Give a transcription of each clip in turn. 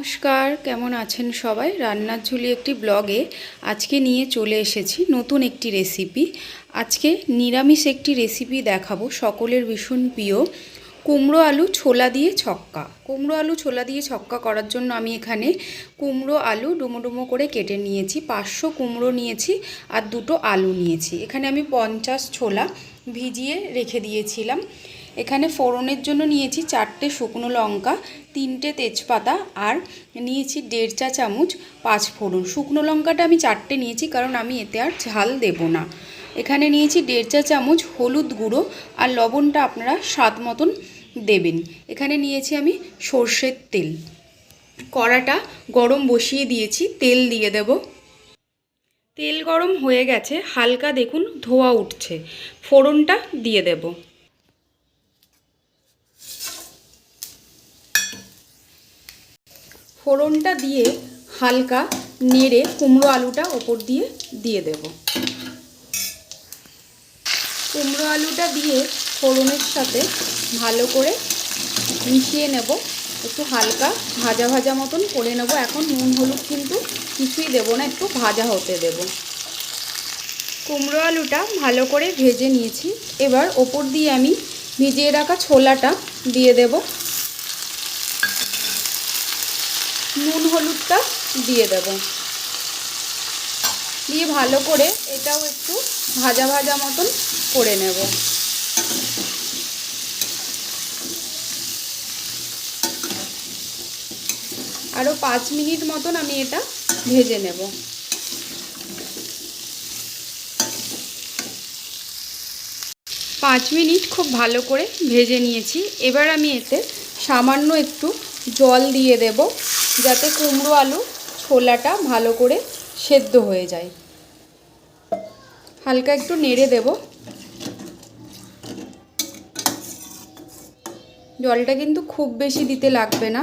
নমস্কার, কেমন আছেন সবাই? রান্নার ঝুলি একটি ব্লগে আজকে নিয়ে চলে এসেছি নতুন একটি রেসিপি। আজকে নিরামিষ একটি রেসিপি দেখাবো, সকলের ভীষণ প্রিয় কুমড়ো আলু ছোলা দিয়ে ছক্কা। কুমড়ো আলু ছোলা দিয়ে ছক্কা করার জন্য আমি এখানে কুমড়ো আলু ডুমো ডুমো করে কেটে নিয়েছি, 500 কুমড়ো নিয়েছি আর 2টো আলু নিয়েছি। এখানে আমি 50 ছোলা ভিজিয়ে রেখে দিয়েছিলাম। এখানে ফোড়নের জন্য নিয়েছি 4টে শুকনো লঙ্কা, 3টে তেজপাতা আর নিয়েছি 1.5 চা চামচ 5 ফোড়ন। শুকনো লঙ্কাটা আমি 4টে নিয়েছি কারণ আমি এতে আর ঝাল দেব না। এখানে নিয়েছি 1.5 চা চামচ হলুদ গুঁড়ো আর লবণটা আপনারা স্বাদ মতন দেবেন। এখানে নিয়েছি আমি সর্ষের তেল। কড়াটা গরম বসিয়ে দিয়েছি, তেল দিয়ে দেব। তেল গরম হয়ে গেছে, হালকা দেখুন ধোঁয়া উঠছে। ফোড়নটা দিয়ে দেব। ফোড়নটা দিয়ে হালকা নেড়ে কুমড়ো আলুটা ওপর দিয়ে দেব। কুমড়ো আলুটা দিয়ে ফোড়নের সাথে ভালো করে মিশিয়ে নেব। একটু হালকা ভাজা ভাজা মতন করে নেব। এখন নুন হলুদ কিন্তু কিছুই দেব না, একটু ভাজা হতে দেব। কুমড়ো আলুটা ভালো করে ভেজে নিয়েছি। এবার ওপর দিয়ে আমি ভিজিয়ে রাখা ছোলাটা দিয়ে দেব। নুন হলুদটা দিয়ে দেব, দিয়ে ভালো করে এটাও একটু ভাজা ভাজা মতন করে নেব। আরও 5 মিনিট মতন আমি এটা ভেজে নেব। 5 মিনিট খুব ভালো করে ভেজে নিয়েছি। এবার আমি এতে সামান্য একটু জল দিয়ে দেব, যাতে কুমড়ো আলু ছোলাটা ভালো করে সেদ্ধ হয়ে যায়। হালকা একটু নেড়ে দেব। জলটা কিন্তু খুব বেশি দিতে লাগবে না।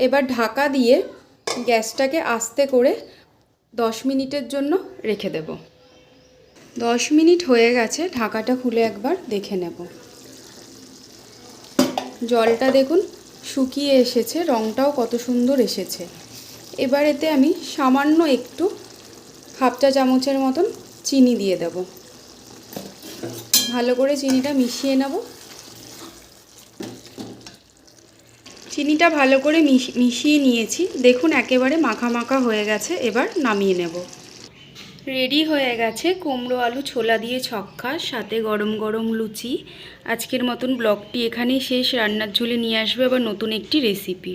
এবার ঢাকা দিয়ে গ্যাসটাকে আস্তে করে 10 মিনিটের জন্য রেখে দেব। 10 মিনিট হয়ে গেছে, ঢাকাটা খুলে একবার দেখে নেব। জলটা দেখুন শুকিয়ে এসেছে, রঙটাও কত সুন্দর এসেছে। এবার এতে আমি সামান্য একটু 1/2 চা চামচের মতন চিনি দিয়ে দেব। ভালো করে চিনিটা মিশিয়ে নেব। চিনিটা ভালো করে মিশিয়ে নিয়েছি, দেখুন একেবারে মাখা মাখা হয়ে গেছে। এবার নামিয়ে নেব। রেডি হয়ে গেছে কুমড়ো আলু ছোলা দিয়ে ছক্কা, সাথে গরম গরম লুচি। আজকের মতন ব্লগটি এখানেই শেষ। রান্নার ঝুলি নিয়ে আসবে আবার নতুন একটি রেসিপি।